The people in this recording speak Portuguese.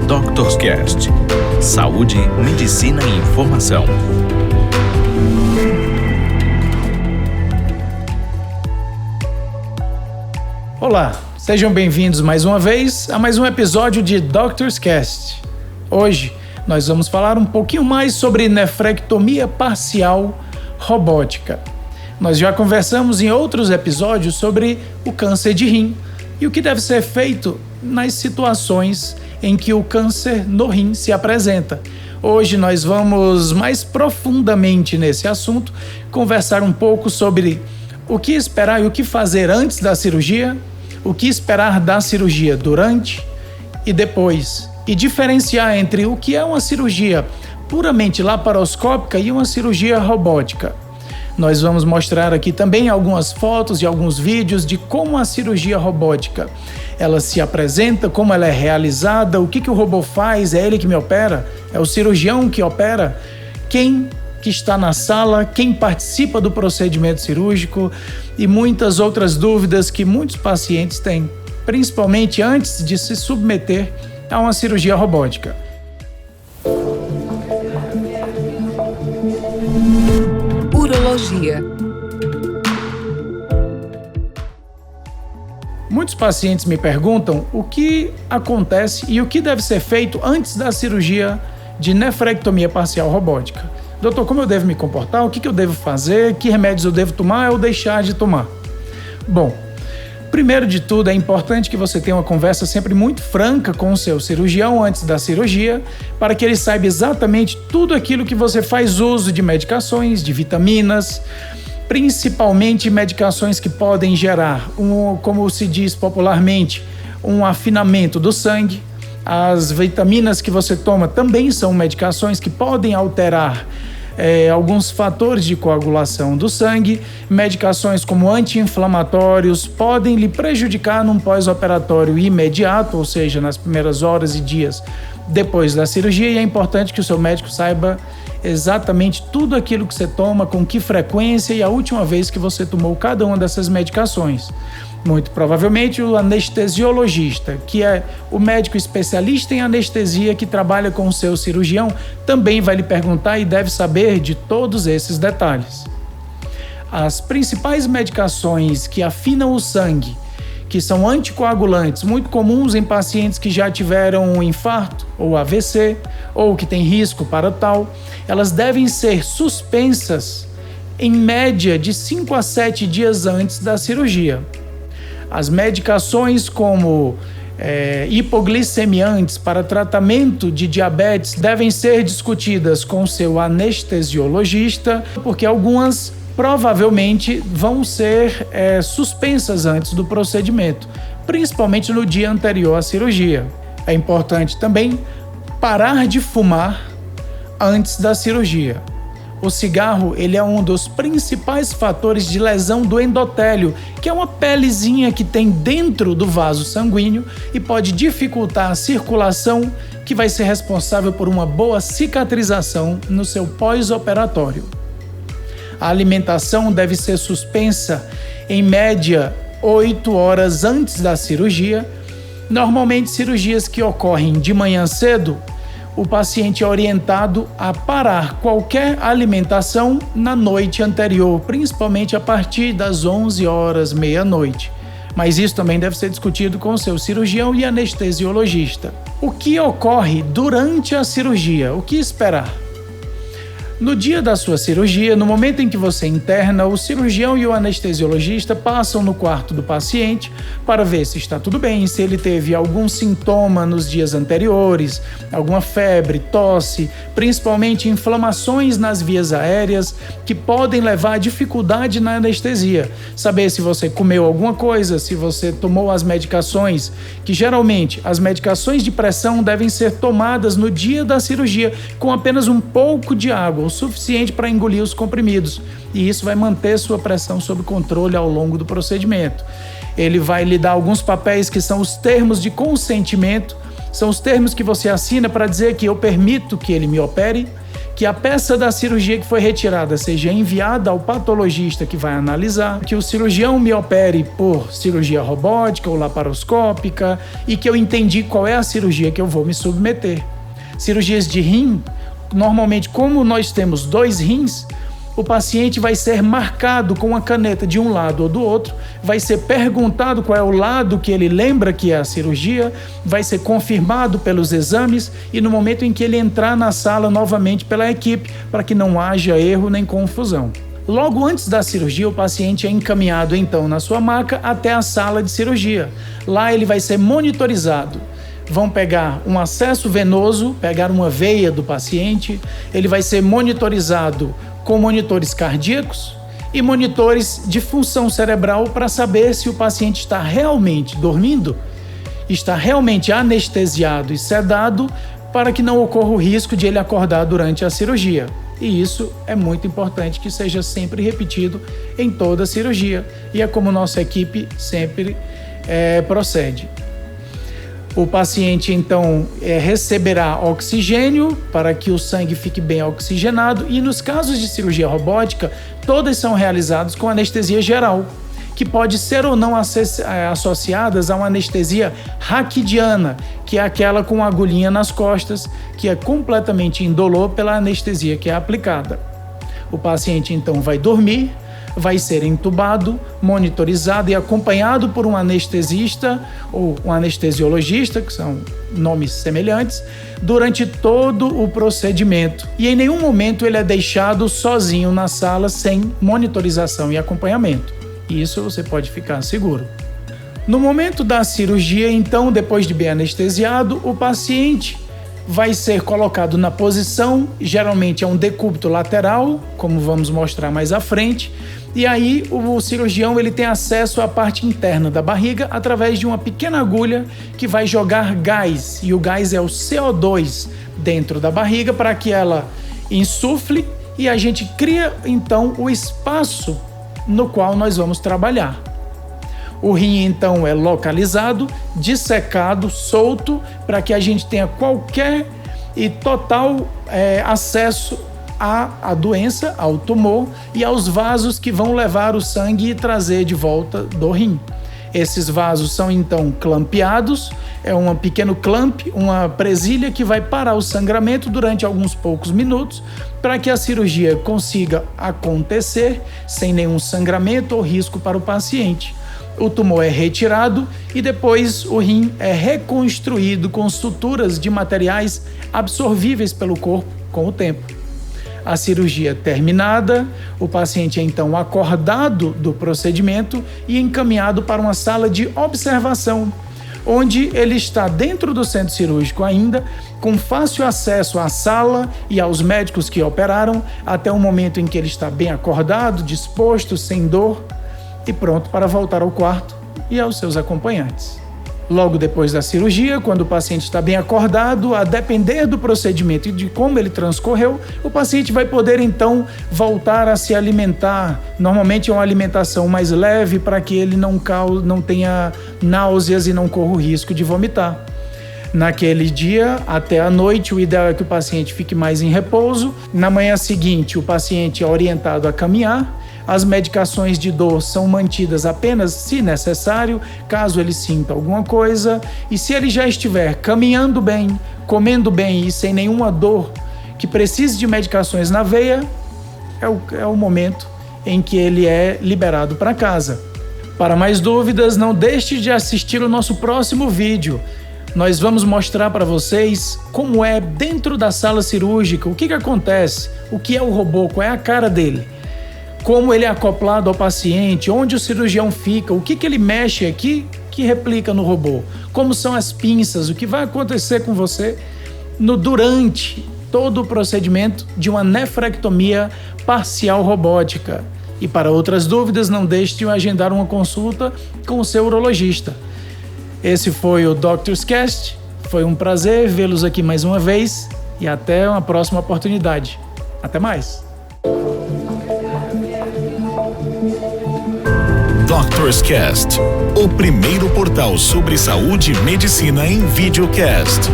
DoctorsCast. Saúde, medicina e informação. Olá, sejam bem-vindos mais uma vez a mais um episódio de DoctorsCast. Hoje nós vamos falar um pouquinho mais sobre nefrectomia parcial robótica. Nós já conversamos em outros episódios sobre o câncer de rim e o que deve ser feito nas situações em que o câncer no rim se apresenta. Hoje nós vamos mais profundamente nesse assunto, conversar um pouco sobre o que esperar e o que fazer antes da cirurgia, o que esperar da cirurgia durante e depois, e diferenciar entre o que é uma cirurgia puramente laparoscópica e uma cirurgia robótica. Nós vamos mostrar aqui também algumas fotos e alguns vídeos de como a cirurgia robótica ela se apresenta, como ela é realizada, o que o robô faz, é ele que me opera, é o cirurgião que opera, quem que está na sala, quem participa do procedimento cirúrgico e muitas outras dúvidas que muitos pacientes têm, principalmente antes de se submeter a uma cirurgia robótica. Urologia. Muitos pacientes me perguntam o que acontece e o que deve ser feito antes da cirurgia de nefrectomia parcial robótica. Doutor, como eu devo me comportar? O que eu devo fazer? Que remédios eu devo tomar ou deixar de tomar? Bom, primeiro de tudo, é importante que você tenha uma conversa sempre muito franca com o seu cirurgião antes da cirurgia, para que ele saiba exatamente tudo aquilo que você faz uso de medicações, de vitaminas, principalmente medicações que podem gerar, como se diz popularmente, um afinamento do sangue. As vitaminas que você toma também são medicações que podem alterar alguns fatores de coagulação do sangue. Medicações como anti-inflamatórios podem lhe prejudicar num pós-operatório imediato, ou seja, nas primeiras horas e dias depois da cirurgia, e é importante que o seu médico saiba exatamente tudo aquilo que você toma, com que frequência e a última vez que você tomou cada uma dessas medicações. Muito provavelmente o anestesiologista, que é o médico especialista em anestesia que trabalha com o seu cirurgião, também vai lhe perguntar e deve saber de todos esses detalhes. As principais medicações que afinam o sangue, que são anticoagulantes, muito comuns em pacientes que já tiveram um infarto ou AVC, ou que têm risco para tal, elas devem ser suspensas em média de 5 a 7 dias antes da cirurgia. As medicações como hipoglicemiantes para tratamento de diabetes devem ser discutidas com seu anestesiologista, porque algumas provavelmente vão ser suspensas antes do procedimento, principalmente no dia anterior à cirurgia. É importante também parar de fumar antes da cirurgia. O cigarro ele é um dos principais fatores de lesão do endotélio, que é uma pelezinha que tem dentro do vaso sanguíneo e pode dificultar a circulação, que vai ser responsável por uma boa cicatrização no seu pós-operatório. A alimentação deve ser suspensa em média 8 horas antes da cirurgia. Normalmente, cirurgias que ocorrem de manhã cedo, o paciente é orientado a parar qualquer alimentação na noite anterior, principalmente a partir das 11 horas, meia-noite. Mas isso também deve ser discutido com o seu cirurgião e anestesiologista. O que ocorre durante a cirurgia? O que esperar? No dia da sua cirurgia, no momento em que você interna, o cirurgião e o anestesiologista passam no quarto do paciente para ver se está tudo bem, se ele teve algum sintoma nos dias anteriores, alguma febre, tosse, principalmente inflamações nas vias aéreas que podem levar a dificuldade na anestesia. Saber se você comeu alguma coisa, se você tomou as medicações, que geralmente as medicações de pressão devem ser tomadas no dia da cirurgia com apenas um pouco de água, o suficiente para engolir os comprimidos, e isso vai manter sua pressão sob controle ao longo do procedimento. Ele vai lhe dar alguns papéis que são os termos de consentimento, são os termos que você assina para dizer que eu permito que ele me opere, que a peça da cirurgia que foi retirada seja enviada ao patologista que vai analisar, que o cirurgião me opere por cirurgia robótica ou laparoscópica e que eu entendi qual é a cirurgia que eu vou me submeter. Cirurgias de rim, normalmente, como nós temos 2 rins, o paciente vai ser marcado com uma caneta de um lado ou do outro, vai ser perguntado qual é o lado que ele lembra que é a cirurgia, vai ser confirmado pelos exames e no momento em que ele entrar na sala novamente pela equipe, para que não haja erro nem confusão. Logo antes da cirurgia, o paciente é encaminhado então na sua maca até a sala de cirurgia. Lá ele vai ser monitorizado. Vão pegar um acesso venoso, pegar uma veia do paciente, ele vai ser monitorizado com monitores cardíacos e monitores de função cerebral para saber se o paciente está realmente dormindo, está realmente anestesiado e sedado, para que não ocorra o risco de ele acordar durante a cirurgia. E isso é muito importante que seja sempre repetido em toda a cirurgia. E é como nossa equipe sempre procede. O paciente, então, receberá oxigênio para que o sangue fique bem oxigenado e, nos casos de cirurgia robótica, todas são realizadas com anestesia geral, que pode ser ou não associadas a uma anestesia raquidiana, que é aquela com agulhinha nas costas, que é completamente indolor pela anestesia que é aplicada. O paciente, então, vai dormir, vai ser entubado, monitorizado e acompanhado por um anestesista ou um anestesiologista, que são nomes semelhantes, durante todo o procedimento. E em nenhum momento ele é deixado sozinho na sala sem monitorização e acompanhamento. Isso você pode ficar seguro. No momento da cirurgia, então, depois de bem anestesiado, o paciente vai ser colocado na posição, geralmente é um decúbito lateral, como vamos mostrar mais à frente, e aí o cirurgião ele tem acesso à parte interna da barriga através de uma pequena agulha que vai jogar gás, e o gás é o CO2 dentro da barriga para que ela insufle e a gente cria então o espaço no qual nós vamos trabalhar. O rim então é localizado, dissecado, solto, para que a gente tenha qualquer e total acesso à doença, ao tumor e aos vasos que vão levar o sangue e trazer de volta do rim. Esses vasos são então clampeados, é um pequeno clamp, uma presilha que vai parar o sangramento durante alguns poucos minutos para que a cirurgia consiga acontecer sem nenhum sangramento ou risco para o paciente. O tumor é retirado e depois o rim é reconstruído com suturas de materiais absorvíveis pelo corpo com o tempo. A cirurgia terminada, o paciente é então acordado do procedimento e encaminhado para uma sala de observação, onde ele está dentro do centro cirúrgico ainda, com fácil acesso à sala e aos médicos que operaram, até o momento em que ele está bem acordado, disposto, sem dor e pronto para voltar ao quarto e aos seus acompanhantes. Logo depois da cirurgia, quando o paciente está bem acordado, a depender do procedimento e de como ele transcorreu, o paciente vai poder então voltar a se alimentar. Normalmente é uma alimentação mais leve para que ele não tenha náuseas e não corra o risco de vomitar. Naquele dia, até a noite, o ideal é que o paciente fique mais em repouso. Na manhã seguinte, o paciente é orientado a caminhar. As medicações de dor são mantidas apenas se necessário, caso ele sinta alguma coisa. E se ele já estiver caminhando bem, comendo bem e sem nenhuma dor que precise de medicações na veia, é o momento em que ele é liberado para casa. Para mais dúvidas, não deixe de assistir o nosso próximo vídeo. Nós vamos mostrar para vocês como é dentro da sala cirúrgica, o que acontece, o que é o robô, qual é a cara dele. Como ele é acoplado ao paciente, onde o cirurgião fica, o que ele mexe aqui que replica no robô, como são as pinças, o que vai acontecer com você durante todo o procedimento de uma nefrectomia parcial robótica. E para outras dúvidas, não deixe de agendar uma consulta com o seu urologista. Esse foi o Doctor's Cast, foi um prazer vê-los aqui mais uma vez e até uma próxima oportunidade. Até mais! Doctor's Cast, o primeiro portal sobre saúde e medicina em videocast.